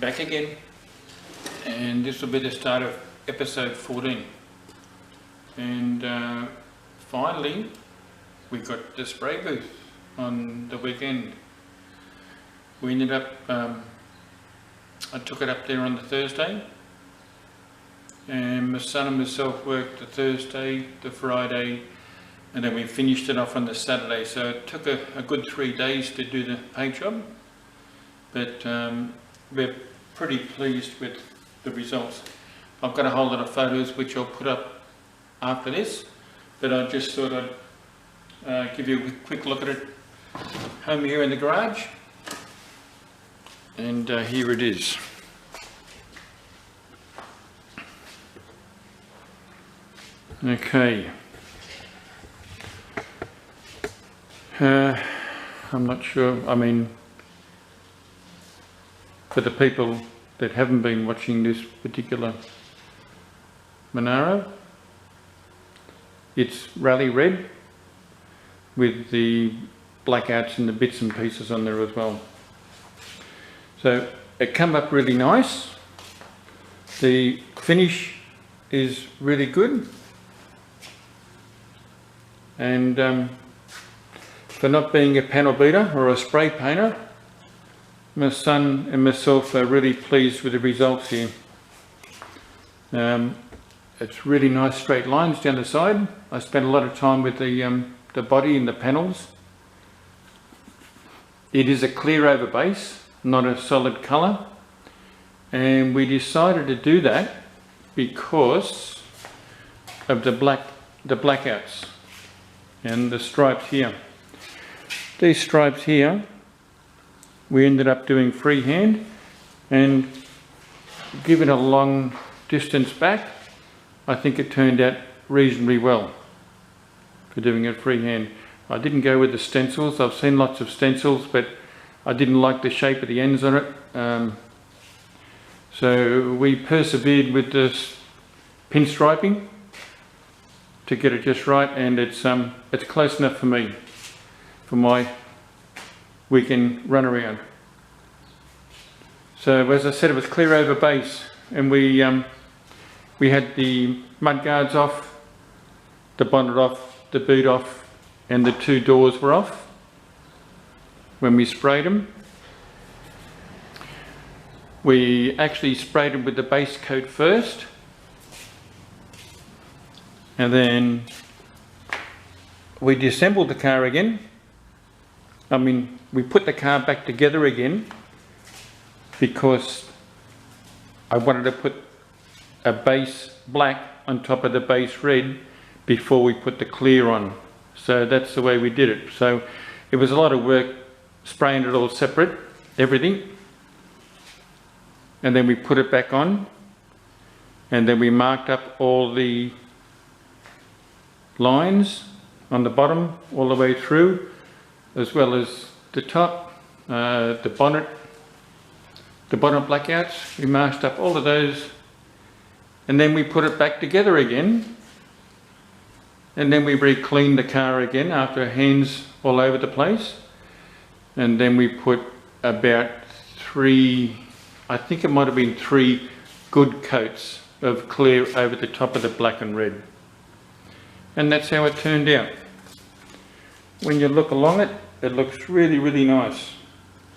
back again, and this will be the start of episode 14. And finally we got the spray booth on the weekend. We ended up, I took it up there on the Thursday, and my son and myself worked the Thursday, the Friday, and then we finished it off on the Saturday. So it took a good 3 days to do the paint job, but we're pretty pleased with the results. I've got a whole lot of photos which I'll put up after this, but I just thought I'd give you a quick look at it home here in the garage, and here it is. Okay, I'm not sure, I mean, for the people that haven't been watching this particular Monaro, it's rally red with the blackouts and the bits and pieces on there as well. So it come up really nice. The finish is really good, and for not being a panel beater or a spray painter, my son and myself are really pleased with the results here. It's really nice straight lines down the side. I spent a lot of time with the body and the panels. It is a clear over base, not a solid colour, and we decided to do that because of the blackouts and the stripes here. These stripes here we ended up doing freehand, and given a long distance back, I think it turned out reasonably well for doing it freehand. I didn't go with the stencils. I've seen lots of stencils, but I didn't like the shape of the ends on it. So we persevered with this pinstriping to get it just right, and it's close enough for me, for my weekend run around. So as I said, it was clear over base, and we had the mud guards off, the bonnet off, the boot off, and the two doors were off when we sprayed them. We actually sprayed them with the base coat first, and then we disassembled the car again. I mean, we put the car back together again because I wanted to put a base black on top of the base red before we put the clear on. So that's the way we did it. So it was a lot of work spraying it all separate, everything, and then we put it back on, and then we marked up all the lines on the bottom all the way through, as well as the top, the bonnet blackouts. We masked up all of those, and then we put it back together again, and then we re-cleaned the car again after hands all over the place, and then we put about I think it might have been 3 good coats of clear over the top of the black and red, and that's how it turned out. When you look along it, it looks really, really nice.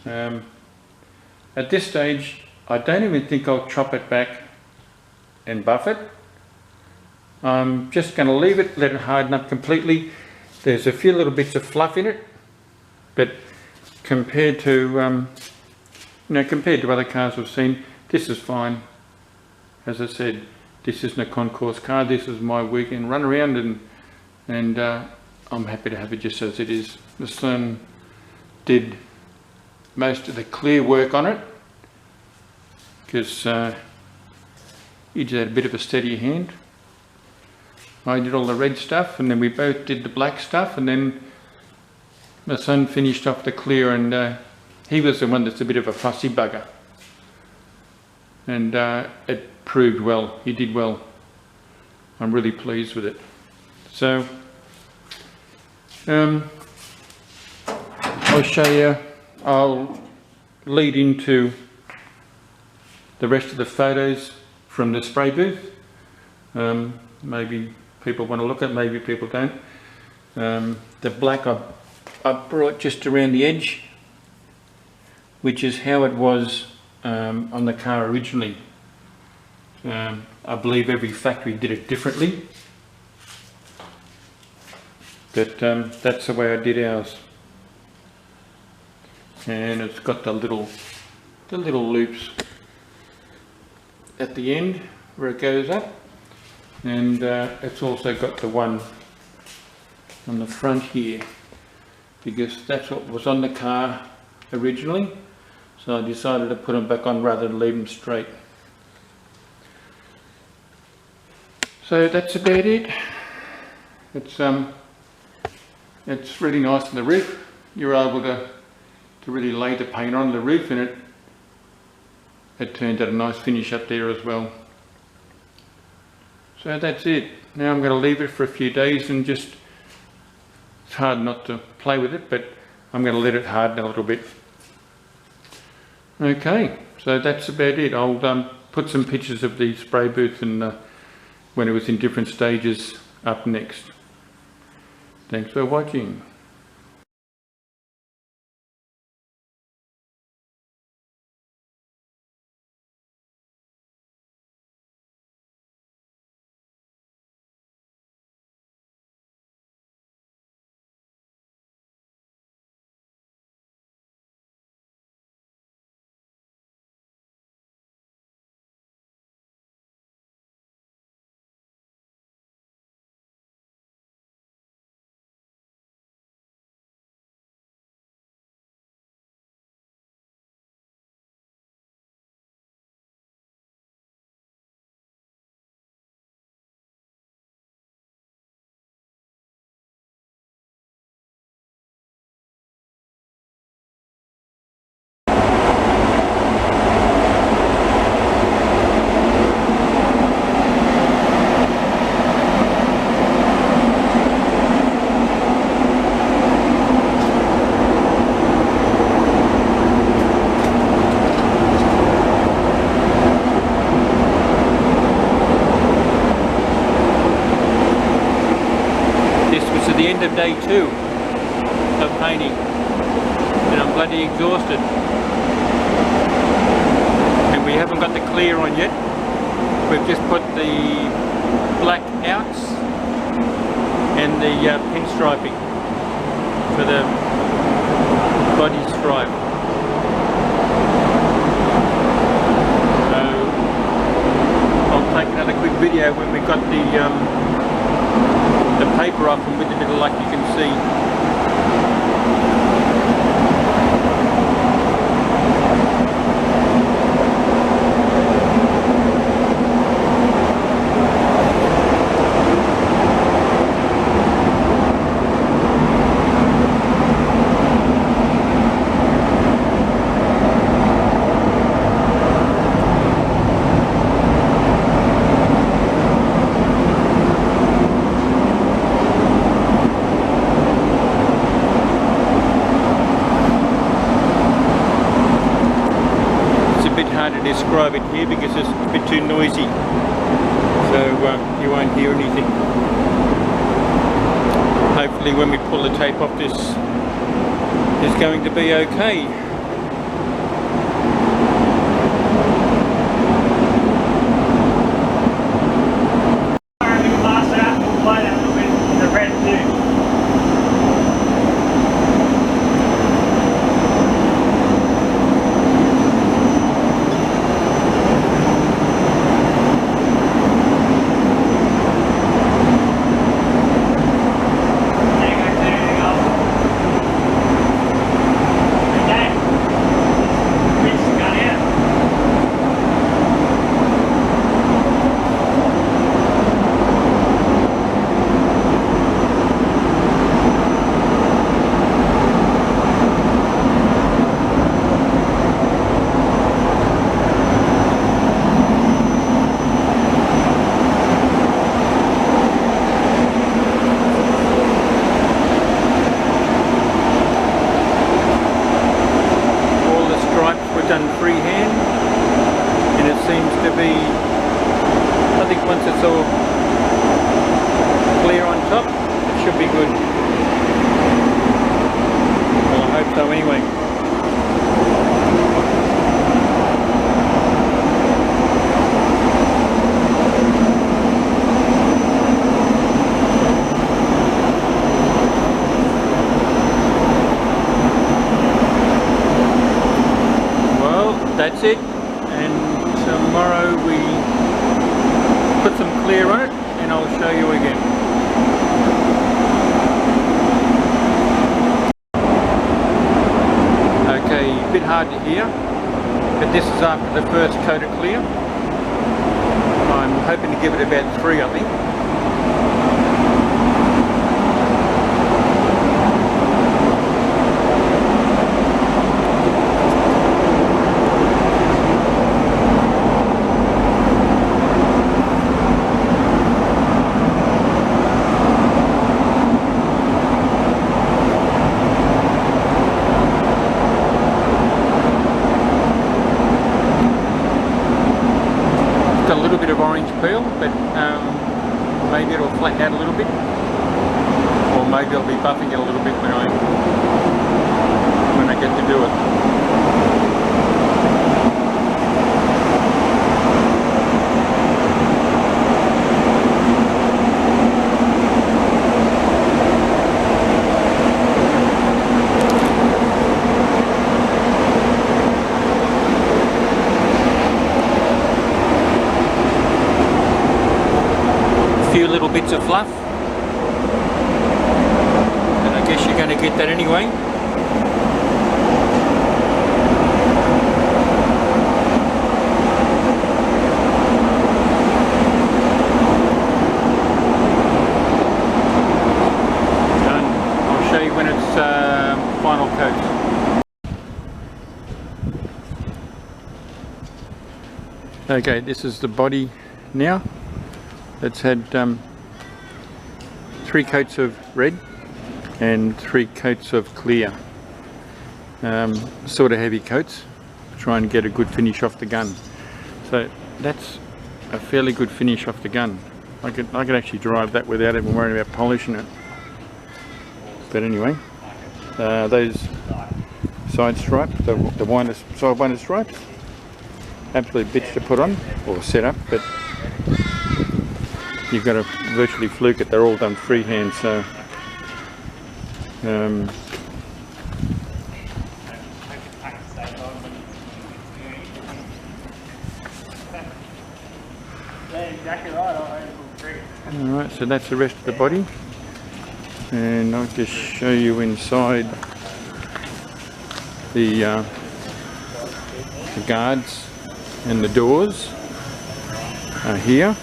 At this stage, I don't even think I'll chop it back and buff it. I'm just going to leave it, let it harden up completely. There's a few little bits of fluff in it, but compared to compared to other cars we've seen, this is fine. As I said, this isn't a concourse car. This is my weekend run around, and I'm happy to have it just as it is. The son did most of the clear work on it because he just had a bit of a steadier hand. I did all the red stuff, and then we both did the black stuff, and then my son finished off the clear, and he was the one that's a bit of a fussy bugger, and it proved well. He did well. I'm really pleased with it. So I'll show you, I'll lead into the rest of the photos from the spray booth. Maybe people want to look at it, maybe people don't. The black I brought just around the edge, which is how it was on the car originally. I believe every factory did it differently, but that's the way I did ours. And it's got the little loops at the end where it goes up, and it's also got the one on the front here, because that's what was on the car originally, so I decided to put them back on rather than leave them straight. So that's about it. It's really nice on the roof. You're able to really lay the paint on the roof, and it turned out a nice finish up there as well. So that's it. Now I'm going to leave it for a few days and just, it's hard not to play with it, but I'm going to let it harden a little bit. Okay, so that's about it. I'll put some pictures of the spray booth and when it was in different stages up next. Thanks for watching. End of day 2 of painting, and I'm bloody exhausted, and we haven't got the clear on yet. We've just put the black outs and the pinstriping for the body stripe. So I'll take another quick video when we've got the paper off and with a bit of luck you can see. To describe it here because it's a bit too noisy, so you won't hear anything. Hopefully when we pull the tape off, this is going to be okay. Okay. should be good. Well, I hope so anyway. That's it, and tomorrow we put some clear on it and I'll show you again. Okay, a bit hard to hear, but this is after the first coat of clear. I'm hoping to give it about 3, I think. Got a little bit of orange peel, but maybe it'll flatten out a little bit, or maybe I'll be buffing it a little bit when I get to do it. Few little bits of fluff, and I guess you're going to get that anyway. Done. I'll show you when it's final coat. Okay, this is the body now. It's had 3 coats of red and 3 coats of clear, sort of heavy coats, try and get a good finish off the gun. So that's a fairly good finish off the gun. I could actually drive that without even worrying about polishing it. But anyway, those side stripes, the side winder stripes, absolute bitch to put on or set up, but you've got to virtually fluke it. They're all done freehand, so alright, so that's the rest of the body, and I'll just show you inside the guards and the doors are here.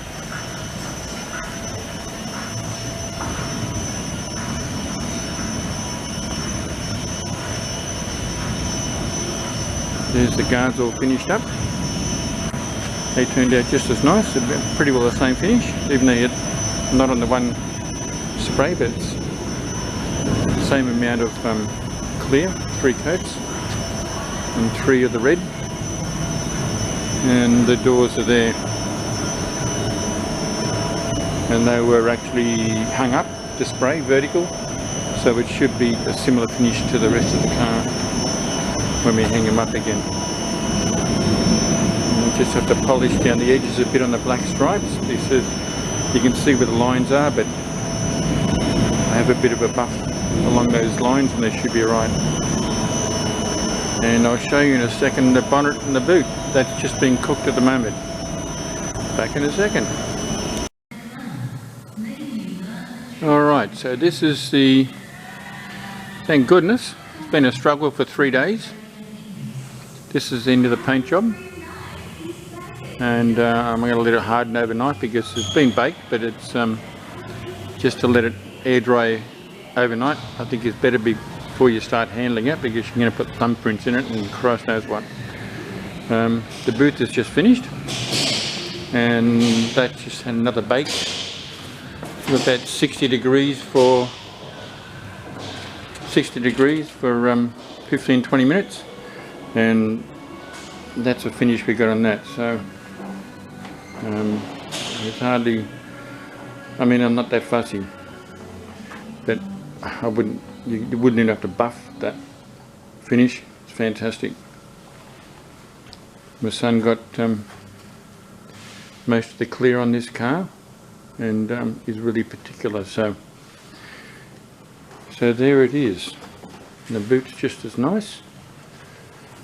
There's the guards all finished up. They turned out just as nice, pretty well the same finish, even though you're not on the one spray, but it's the same amount of clear, 3 coats, and 3 of the red, and the doors are there. And they were actually hung up to spray vertical, so it should be a similar finish to the rest of the car when we hang them up again. And we just have to polish down the edges a bit on the black stripes, because you can see where the lines are, but I have a bit of a buff along those lines and they should be right. And I'll show you in a second the bonnet and the boot. That's just being cooked at the moment. Back in a second. Alright, so this is the, thank goodness, it's been a struggle for 3 days. This is the end of the paint job, and I'm going to let it harden overnight because it's been baked, but it's just to let it air dry overnight. I think it's better before you start handling it, because you're going to put thumbprints in it and Christ knows what. The boot is just finished, and that just had another bake. Got that 60 degrees for 15-20 minutes, and that's a finish we got on that. So it's hardly, I mean, I'm not that fussy. I wouldn't, you wouldn't even have to buff that finish. It's fantastic. My son got most of the clear on this car, and is really particular, so there it is. And the boot's just as nice.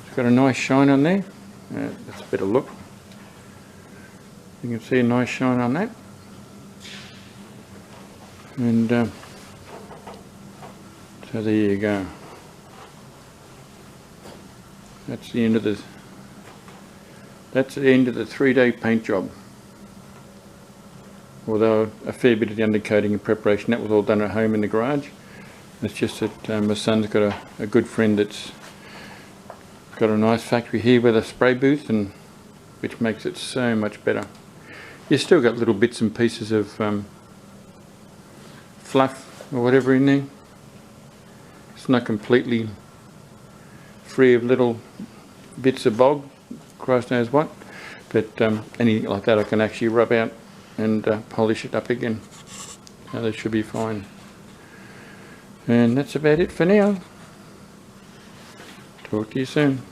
It's got a nice shine on there. That's a better look. You can see a nice shine on that. And so there you go. That's the end of the 3-day paint job. Although a fair bit of the undercoating and preparation, that was all done at home in the garage. It's just that my son's got a good friend that's got a nice factory here with a spray booth, and which makes it so much better. You've still got little bits and pieces of fluff or whatever in there. It's not completely free of little bits of bog, Christ knows what, but anything like that I can actually rub out and polish it up again. So that should be fine. And that's about it for now. Talk to you soon.